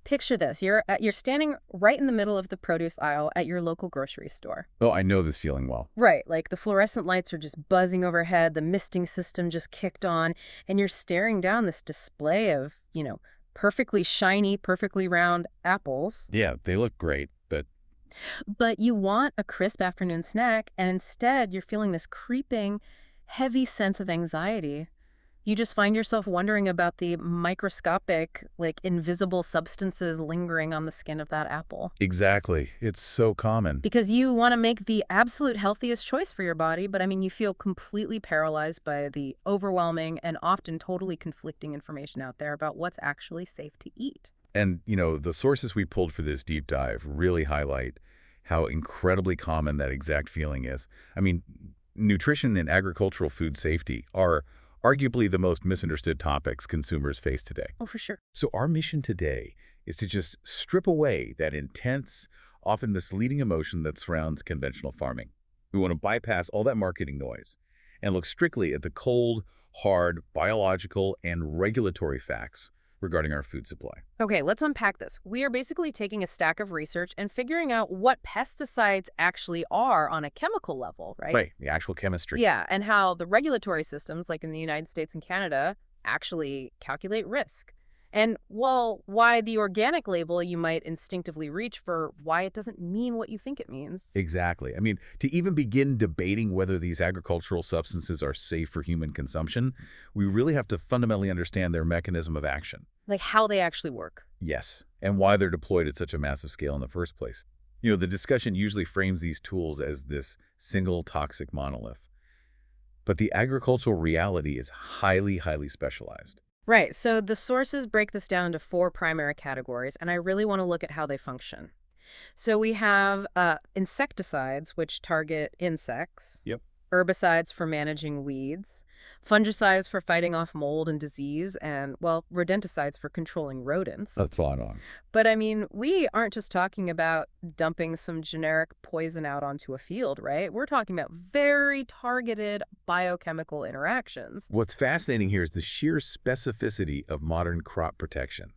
Picture this. You're standing right in the middle of the produce aisle at your local grocery store. Oh, I know this feeling well. Right, like the fluorescent lights are just buzzing overhead, the misting system just kicked on, and you're staring down this display of, perfectly shiny, perfectly round apples. Yeah, they look great, but But you want a crisp afternoon snack, and instead you're feeling this creeping, heavy sense of anxiety. You just find yourself wondering about the microscopic, like invisible substances lingering on the skin of that apple. exactly. It's so common. Because you want to make the absolute healthiest choice for your body, but I mean, you feel completely paralyzed by the overwhelming and often totally conflicting information out there about what's actually safe to eat. And, the sources we pulled for this deep dive really highlight how incredibly common that exact feeling is. I mean, nutrition and agricultural food safety are arguably the most misunderstood topics consumers face today. Oh, for sure. So our mission today is to just strip away that intense, often misleading emotion that surrounds conventional farming. We want to bypass all that marketing noise and look strictly at the cold, hard, biological, and regulatory facts regarding our food supply. Okay, let's unpack this. We are basically taking a stack of research and figuring out what pesticides actually are on a chemical level, right? Right, the actual chemistry. Yeah, and how the regulatory systems, like in the United States and Canada, actually calculate risk. And, well, why the organic label you might instinctively reach for, why it doesn't mean what you think it means. Exactly. I mean, to even begin debating whether these agricultural substances are safe for human consumption, we really have to fundamentally understand their mechanism of action. Like how they actually work. Yes, and why they're deployed at such a massive scale in the first place. The discussion usually frames these tools as this single toxic monolith. But the agricultural reality is highly, highly specialized. Right, so the sources break this down into four primary categories, and I really want to look at how they function. So we have insecticides, which target insects. Yep. Herbicides for managing weeds, fungicides for fighting off mold and disease, and, well, rodenticides for controlling rodents. That's spot on. But, I mean, we aren't just talking about dumping some generic poison out onto a field, right? We're talking about very targeted biochemical interactions. What's fascinating here is the sheer specificity of modern crop protection.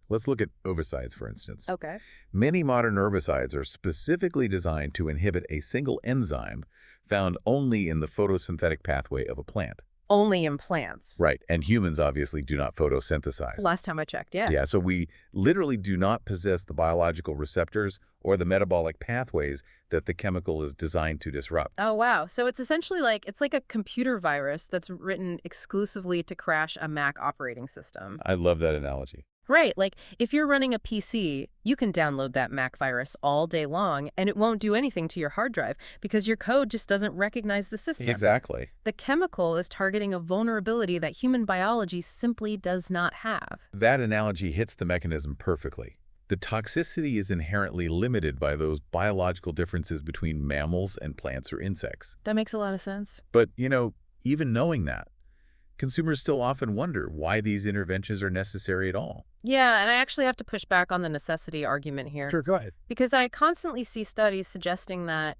Let's look at herbicides, for instance. Okay. Many modern herbicides are specifically designed to inhibit a single enzyme found only in the photosynthetic pathway of a plant. Only in plants. Right, and humans obviously do not photosynthesize. Last time I checked, yeah. Yeah, so we literally do not possess the biological receptors or the metabolic pathways that the chemical is designed to disrupt. Oh, wow. So it's essentially it's like a computer virus that's written exclusively to crash a Mac operating system. I love that analogy. Right, like if you're running a PC, you can download that Mac virus all day long and it won't do anything to your hard drive because your code just doesn't recognize the system. Exactly. The chemical is targeting a vulnerability that human biology simply does not have. That analogy hits the mechanism perfectly. The toxicity is inherently limited by those biological differences between mammals and plants or insects. That makes a lot of sense. But, even knowing that, consumers still often wonder why these interventions are necessary at all. Yeah, and I actually have to push back on the necessity argument here. Sure, go ahead. Because I constantly see studies suggesting that,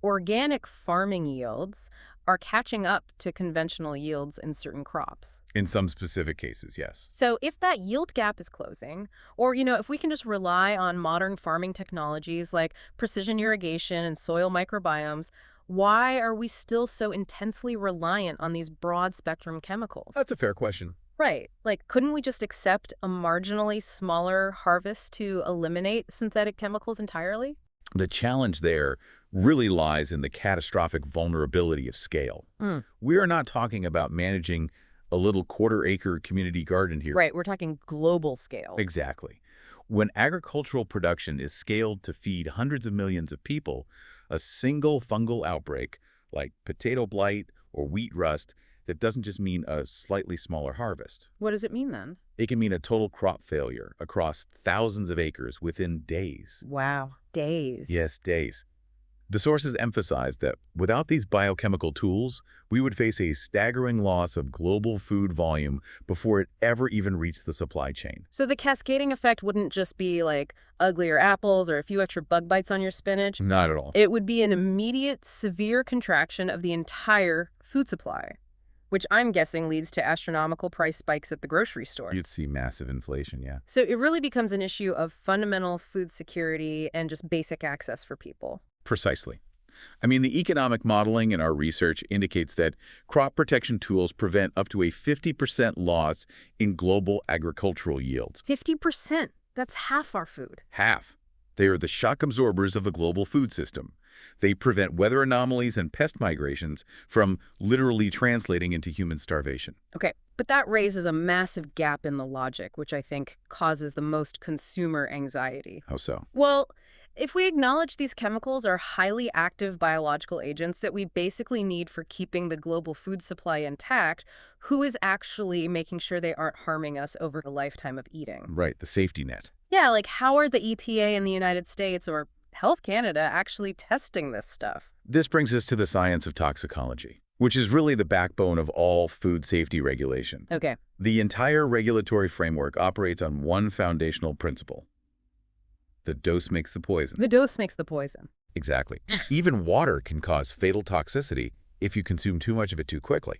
organic farming yields are catching up to conventional yields in certain crops. In some specific cases, yes. So if that yield gap is closing, or, if we can just rely on modern farming technologies like precision irrigation and soil microbiomes, why are we still so intensely reliant on these broad-spectrum chemicals? That's a fair question. Right. Couldn't we just accept a marginally smaller harvest to eliminate synthetic chemicals entirely? The challenge there really lies in the catastrophic vulnerability of scale. We are not talking about managing a little quarter-acre community garden here. Right. We're talking global scale. Exactly. When agricultural production is scaled to feed hundreds of millions of people, a single fungal outbreak, like potato blight or wheat rust, that doesn't just mean a slightly smaller harvest. What does it mean then? It can mean a total crop failure across thousands of acres within days. Wow. Days. Yes, days. The sources emphasize that without these biochemical tools, we would face a staggering loss of global food volume before it ever even reached the supply chain. So the cascading effect wouldn't just be uglier apples or a few extra bug bites on your spinach. Not at all. It would be an immediate, severe contraction of the entire food supply. which I'm guessing leads to astronomical price spikes at the grocery store. You'd see massive inflation, yeah. So it really becomes an issue of fundamental food security and just basic access for people. Precisely. I mean, the economic modeling in our research indicates that crop protection tools prevent up to a 50% loss in global agricultural yields. 50%. That's half our food. Half. They are the shock absorbers of the global food system. They prevent weather anomalies and pest migrations from literally translating into human starvation. Okay, but that raises a massive gap in the logic, which I think causes the most consumer anxiety. How so? Well, if we acknowledge these chemicals are highly active biological agents that we basically need for keeping the global food supply intact, who is actually making sure they aren't harming us over a lifetime of eating? Right, the safety net. Yeah, like how are the EPA in the United States or Health Canada actually testing this stuff? This brings us to the science of toxicology, which is really the backbone of all food safety regulation. Okay. The entire regulatory framework operates on one foundational principle. The dose makes the poison. The dose makes the poison. Exactly. Even water can cause fatal toxicity if you consume too much of it too quickly.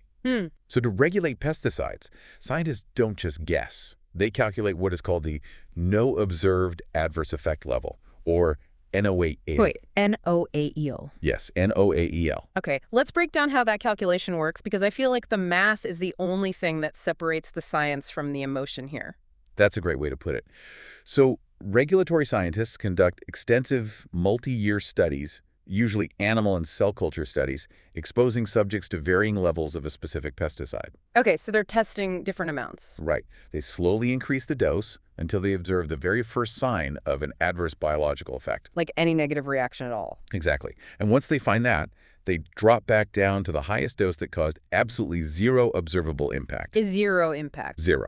So to regulate pesticides, scientists don't just guess. They calculate what is called the No Observed Adverse Effect Level, or NOAEL. Wait, NOAEL. Yes, NOAEL. Okay, let's break down how that calculation works because I feel like the math is the only thing that separates the science from the emotion here. That's a great way to put it. So regulatory scientists conduct extensive multi-year studies, usually animal and cell culture studies, exposing subjects to varying levels of a specific pesticide. Okay, so they're testing different amounts. Right. They slowly increase the dose until they observe the very first sign of an adverse biological effect. Like any negative reaction at all. Exactly. And once they find that, they drop back down to the highest dose that caused absolutely zero observable impact. Zero impact. Zero.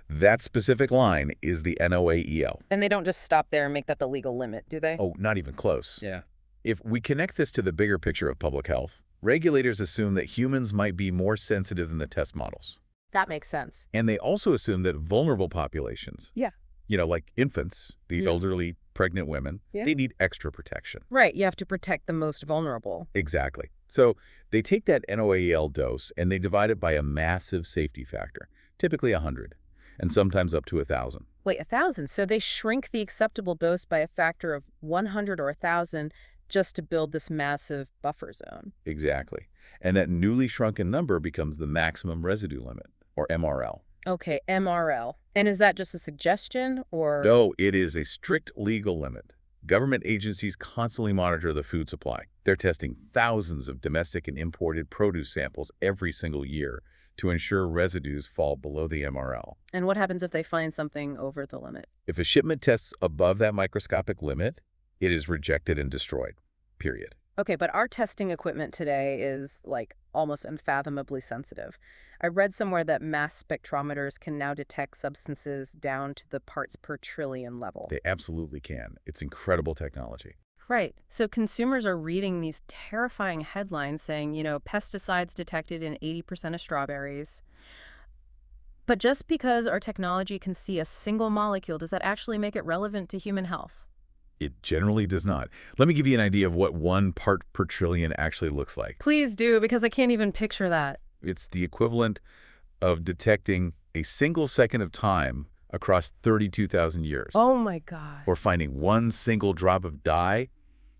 That specific line is the NOAEL. And they don't just stop there and make that the legal limit, do they? Oh, not even close. Yeah. If we connect this to the bigger picture of public health, regulators assume that humans might be more sensitive than the test models. That makes sense. And they also assume that vulnerable populations, Yeah. Like infants, the elderly, pregnant women, they need extra protection. Right, you have to protect the most vulnerable. Exactly. So they take that NOAEL dose and they divide it by a massive safety factor, typically 100, and sometimes up to 1,000. Wait, 1,000? So they shrink the acceptable dose by a factor of 100 or 1,000 just to build this massive buffer zone. Exactly. And that newly shrunken number becomes the maximum residue limit, or MRL. Okay, MRL. And is that just a suggestion, or? No, it is a strict legal limit. Government agencies constantly monitor the food supply. They're testing thousands of domestic and imported produce samples every single year to ensure residues fall below the MRL. And what happens if they find something over the limit? If a shipment tests above that microscopic limit, it is rejected and destroyed, period. Okay, but our testing equipment today is, like, almost unfathomably sensitive. I read somewhere that mass spectrometers can now detect substances down to the parts per trillion level. They absolutely can. It's incredible technology. Right. So consumers are reading these terrifying headlines saying, pesticides detected in 80% of strawberries. But just because our technology can see a single molecule, does that actually make it relevant to human health? It generally does not. Let me give you an idea of what 1 part per trillion actually looks like. Please do, because I can't even picture that. It's the equivalent of detecting a single second of time across 32,000 years. Oh my God. Or finding 1 single drop of dye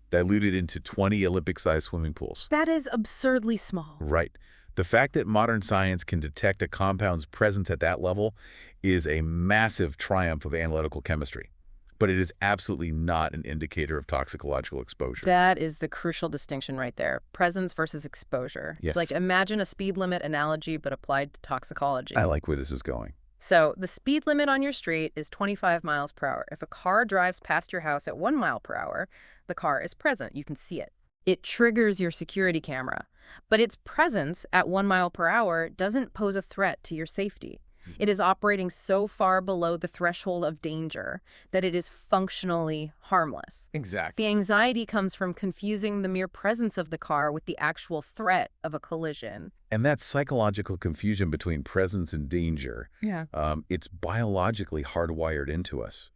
diluted into 20 Olympic-sized swimming pools. That is absurdly small. Right. The fact that modern science can detect a compound's presence at that level is a massive triumph of analytical chemistry. But it is absolutely not an indicator of toxicological exposure. That is the crucial distinction right there. Presence versus exposure. Yes. Like, imagine a speed limit analogy, but applied to toxicology. I like where this is going. So the speed limit on your street is 25 miles per hour. If a car drives past your house at 1 mile per hour, the car is present. You can see it. It triggers your security camera. But its presence at 1 mile per hour doesn't pose a threat to your safety. It is operating so far below the threshold of danger that it is functionally harmless. Exactly. The anxiety comes from confusing the mere presence of the car with the actual threat of a collision. And that psychological confusion between presence and danger, Yeah. it's biologically hardwired into us.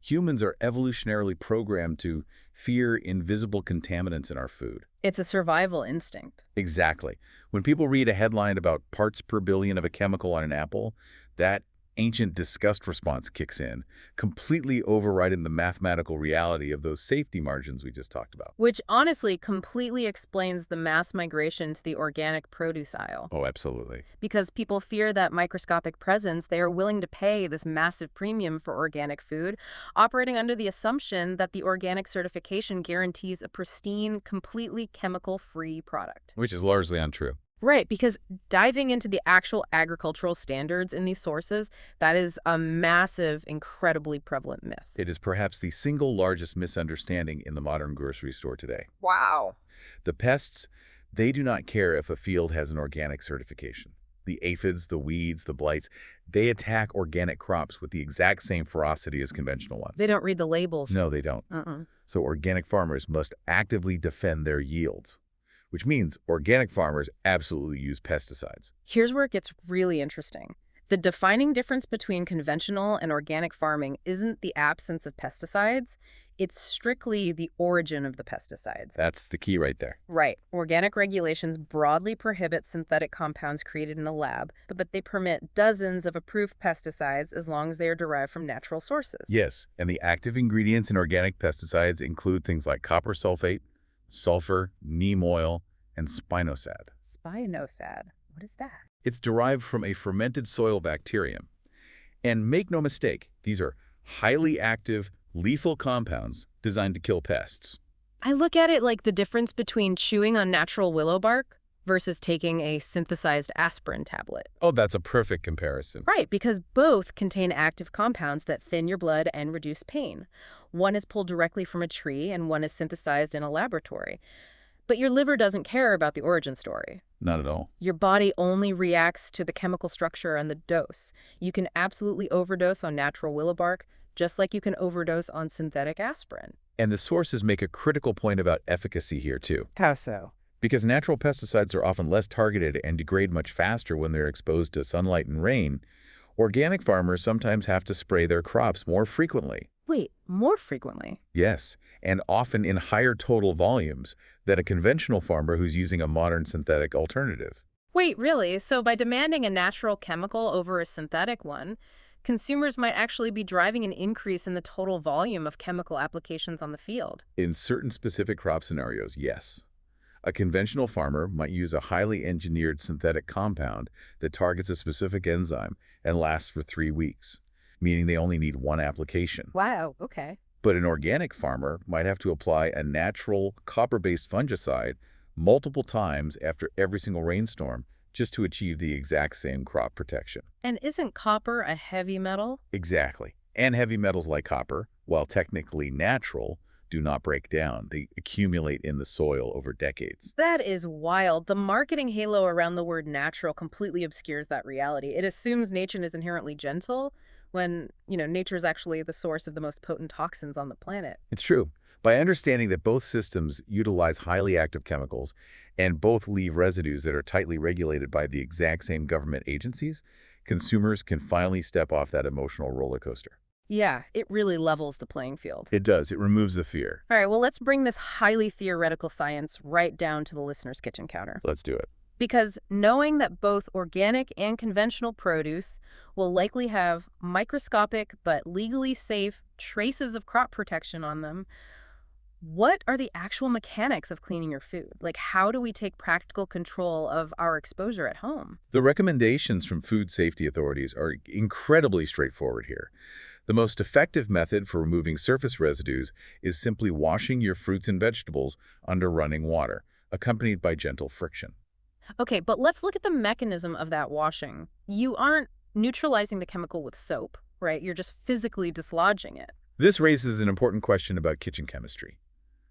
Humans are evolutionarily programmed to fear invisible contaminants in our food. It's a survival instinct. Exactly. When people read a headline about parts per billion of a chemical on an apple, that ancient disgust response kicks in, completely overriding the mathematical reality of those safety margins we just talked about. Which honestly completely explains the mass migration to the organic produce aisle. Oh, absolutely. Because people fear that microscopic presence, they are willing to pay this massive premium for organic food, operating under the assumption that the organic certification guarantees a pristine, completely chemical-free product. Which is largely untrue. Right, because diving into the actual agricultural standards in these sources, that is a massive, incredibly prevalent myth. It is perhaps the single largest misunderstanding in the modern grocery store today. Wow. The pests, they do not care if a field has an organic certification. The aphids, the weeds, the blights, they attack organic crops with the exact same ferocity as conventional ones. They don't read the labels. No, they don't. So organic farmers must actively defend their yields, which means organic farmers absolutely use pesticides. Here's where it gets really interesting. The defining difference between conventional and organic farming isn't the absence of pesticides, it's strictly the origin of the pesticides. That's the key right there. Right. Organic regulations broadly prohibit synthetic compounds created in a lab, but they permit dozens of approved pesticides as long as they are derived from natural sources. Yes, and the active ingredients in organic pesticides include things like copper sulfate, sulfur, neem oil, and spinosad. Spinosad. What is that? It's derived from a fermented soil bacterium. And make no mistake, these are highly active, lethal compounds designed to kill pests. I look at it like the difference between chewing on natural willow bark versus taking a synthesized aspirin tablet. Oh, that's a perfect comparison. Right, because both contain active compounds that thin your blood and reduce pain. One is pulled directly from a tree and one is synthesized in a laboratory. But your liver doesn't care about the origin story. Not at all. Your body only reacts to the chemical structure and the dose. You can absolutely overdose on natural willow bark, just like you can overdose on synthetic aspirin. And the sources make a critical point about efficacy here, too. How so? Because natural pesticides are often less targeted and degrade much faster when they're exposed to sunlight and rain, organic farmers sometimes have to spray their crops more frequently. Wait, more frequently? Yes, and often in higher total volumes than a conventional farmer who's using a modern synthetic alternative. Wait, really? So by demanding a natural chemical over a synthetic one, consumers might actually be driving an increase in the total volume of chemical applications on the field? In certain specific crop scenarios, yes. A conventional farmer might use a highly engineered synthetic compound that targets a specific enzyme and lasts for 3 weeks, meaning they only need one application. Wow, okay. But an organic farmer might have to apply a natural copper-based fungicide multiple times after every single rainstorm just to achieve the exact same crop protection. And isn't copper a heavy metal? Exactly. And heavy metals like copper, while technically natural, do not break down. They accumulate in the soil over decades. That is wild. The marketing halo around the word natural completely obscures that reality. It assumes nature is inherently gentle when, nature is actually the source of the most potent toxins on the planet. It's true. By understanding that both systems utilize highly active chemicals and both leave residues that are tightly regulated by the exact same government agencies, consumers can finally step off that emotional roller coaster. Yeah, it really levels the playing field. It does. It removes the fear. All right, well, let's bring this highly theoretical science right down to the listener's kitchen counter. Let's do it. Because knowing that both organic and conventional produce will likely have microscopic but legally safe traces of crop protection on them, what are the actual mechanics of cleaning your food? Like, how do we take practical control of our exposure at home? The recommendations from food safety authorities are incredibly straightforward here. The most effective method for removing surface residues is simply washing your fruits and vegetables under running water, accompanied by gentle friction. Okay, but let's look at the mechanism of that washing. You aren't neutralizing the chemical with soap, right? You're just physically dislodging it. This raises an important question about kitchen chemistry.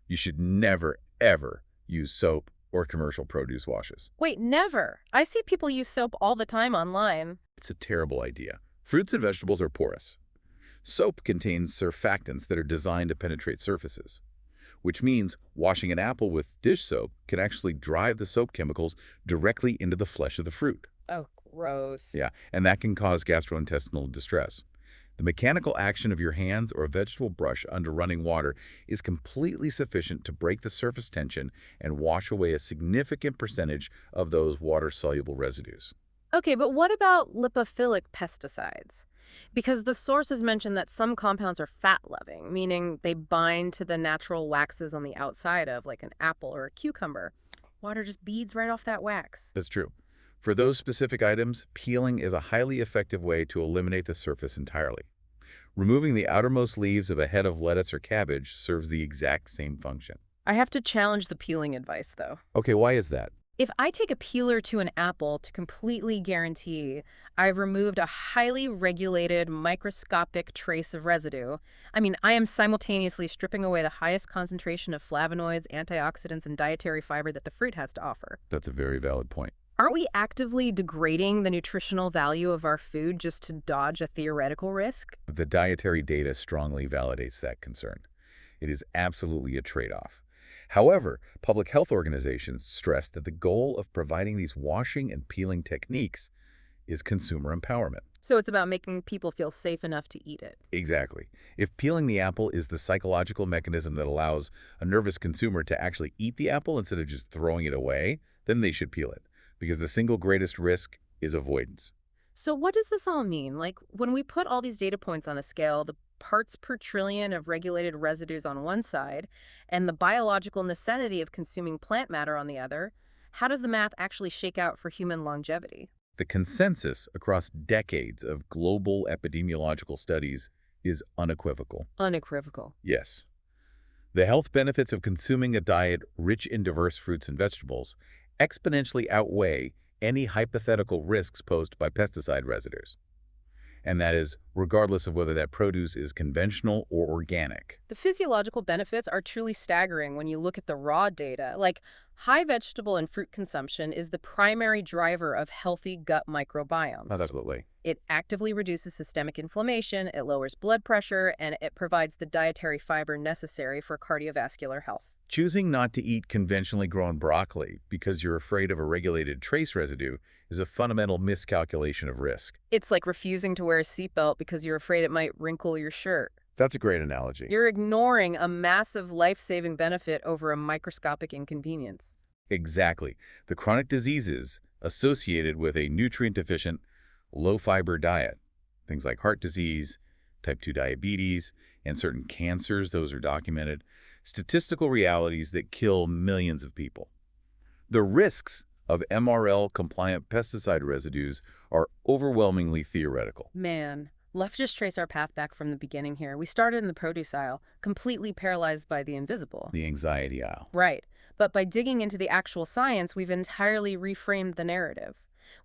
You should never, ever use soap or commercial produce washes. Wait, never. I see people use soap all the time online. It's a terrible idea. Fruits and vegetables are porous. Soap contains surfactants that are designed to penetrate surfaces, which means washing an apple with dish soap can actually drive the soap chemicals directly into the flesh of the fruit. Oh, gross. Yeah, and that can cause gastrointestinal distress. The mechanical action of your hands or a vegetable brush under running water is completely sufficient to break the surface tension and wash away a significant percentage of those water-soluble residues. Okay, but what about lipophilic pesticides? Because the sources mention that some compounds are fat-loving, meaning they bind to the natural waxes on the outside of, like an apple or a cucumber. Water just beads right off that wax. That's true. For those specific items, peeling is a highly effective way to eliminate the surface entirely. Removing the outermost leaves of a head of lettuce or cabbage serves the exact same function. I have to challenge the peeling advice, though. Okay, why is that? If I take a peeler to an apple to completely guarantee I've removed a highly regulated microscopic trace of residue, I am simultaneously stripping away the highest concentration of flavonoids, antioxidants, and dietary fiber that the fruit has to offer. That's a very valid point. Aren't we actively degrading the nutritional value of our food just to dodge a theoretical risk? The dietary data strongly validates that concern. It is absolutely a trade-off. However, public health organizations stress that the goal of providing these washing and peeling techniques is consumer empowerment. So it's about making people feel safe enough to eat it. Exactly. If peeling the apple is the psychological mechanism that allows a nervous consumer to actually eat the apple instead of just throwing it away, then they should peel it, because the single greatest risk is avoidance. So what does this all mean? Like, when we put all these data points on a scale, the parts per trillion of regulated residues on one side and the biological necessity of consuming plant matter on the other, how does the math actually shake out for human longevity? The consensus across decades of global epidemiological studies is unequivocal. Unequivocal. Yes. The health benefits of consuming a diet rich in diverse fruits and vegetables exponentially outweigh any hypothetical risks posed by pesticide residues. And that is regardless of whether that produce is conventional or organic. The physiological benefits are truly staggering when you look at the raw data. Like, high vegetable and fruit consumption is the primary driver of healthy gut microbiomes. Absolutely. It actively reduces systemic inflammation, it lowers blood pressure, and it provides the dietary fiber necessary for cardiovascular health. Choosing not to eat conventionally grown broccoli because you're afraid of a regulated trace residue is a fundamental miscalculation of risk. It's like refusing to wear a seatbelt because you're afraid it might wrinkle your shirt. That's a great analogy. You're ignoring a massive life-saving benefit over a microscopic inconvenience. Exactly. The chronic diseases associated with a nutrient-deficient, low-fiber diet, things like heart disease, type 2 diabetes, and certain cancers, those are documented, statistical realities that kill millions of people. The risks of MRL-compliant pesticide residues are overwhelmingly theoretical. Man, let's just trace our path back from the beginning here. We started in the produce aisle, completely paralyzed by the invisible. The anxiety aisle. Right. But by digging into the actual science, we've entirely reframed the narrative.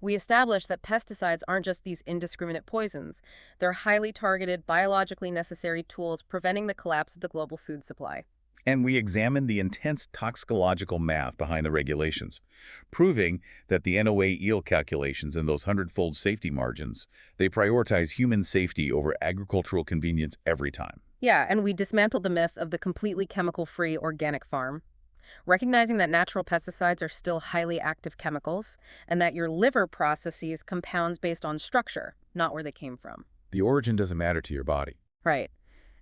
We established that pesticides aren't just these indiscriminate poisons. They're highly targeted, biologically necessary tools preventing the collapse of the global food supply. And we examined the intense toxicological math behind the regulations, proving that the NOA yield calculations and those hundredfold safety margins, they prioritize human safety over agricultural convenience every time. Yeah, and we dismantled the myth of the completely chemical-free organic farm, recognizing that natural pesticides are still highly active chemicals and that your liver processes compounds based on structure, not where they came from. The origin doesn't matter to your body. Right.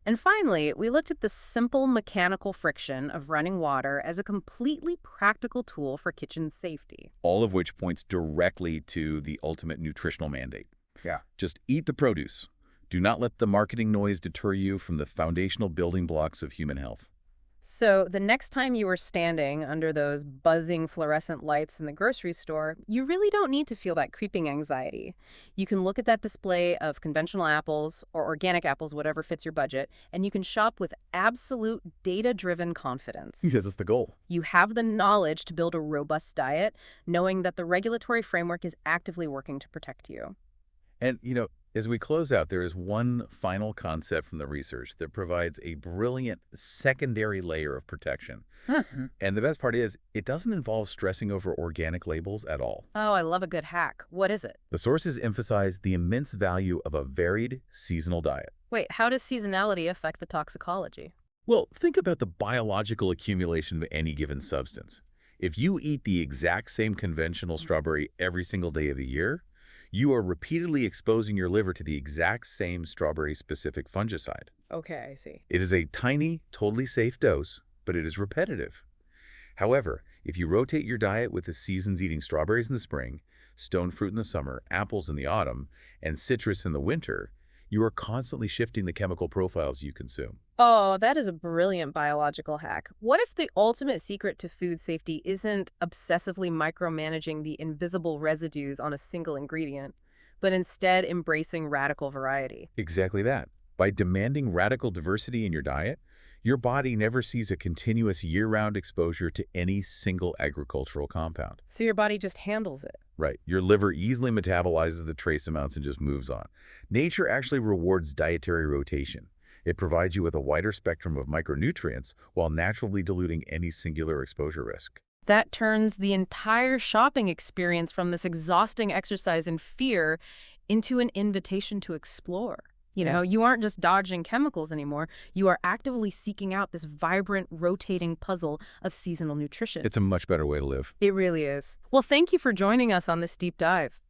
And finally, we looked at the simple mechanical friction of running water as a completely practical tool for kitchen safety. All of which points directly to the ultimate nutritional mandate. Yeah. Just eat the produce. Do not let the marketing noise deter you from the foundational building blocks of human health. So the next time you are standing under those buzzing fluorescent lights in the grocery store, you really don't need to feel that creeping anxiety. You can look at that display of conventional apples or organic apples, whatever fits your budget, and you can shop with absolute data-driven confidence. He says it's the goal. You have the knowledge to build a robust diet, knowing that the regulatory framework is actively working to protect you. And, as we close out, there is one final concept from the research that provides a brilliant secondary layer of protection. And the best part is, it doesn't involve stressing over organic labels at all. Oh, I love a good hack. What is it? The sources emphasize the immense value of a varied seasonal diet. Wait, how does seasonality affect the toxicology? Well, think about the biological accumulation of any given substance. If you eat the exact same conventional strawberry every single day of the year, You are repeatedly exposing your liver to the exact same strawberry-specific fungicide. Okay, I see. It is a tiny, totally safe dose, but it is repetitive. However, if you rotate your diet with the seasons eating strawberries in the spring, stone fruit in the summer, apples in the autumn, and citrus in the winter, you are constantly shifting the chemical profiles you consume. Oh, that is a brilliant biological hack. What if the ultimate secret to food safety isn't obsessively micromanaging the invisible residues on a single ingredient, but instead embracing radical variety? Exactly that. By demanding radical diversity in your diet, your body never sees a continuous year-round exposure to any single agricultural compound. So your body just handles it. Right. Your liver easily metabolizes the trace amounts and just moves on. Nature actually rewards dietary rotation. It provides you with a wider spectrum of micronutrients while naturally diluting any singular exposure risk. That turns the entire shopping experience from this exhausting exercise in fear into an invitation to explore. You aren't just dodging chemicals anymore. You are actively seeking out this vibrant, rotating puzzle of seasonal nutrition. It's a much better way to live. It really is. Well, thank you for joining us on this deep dive.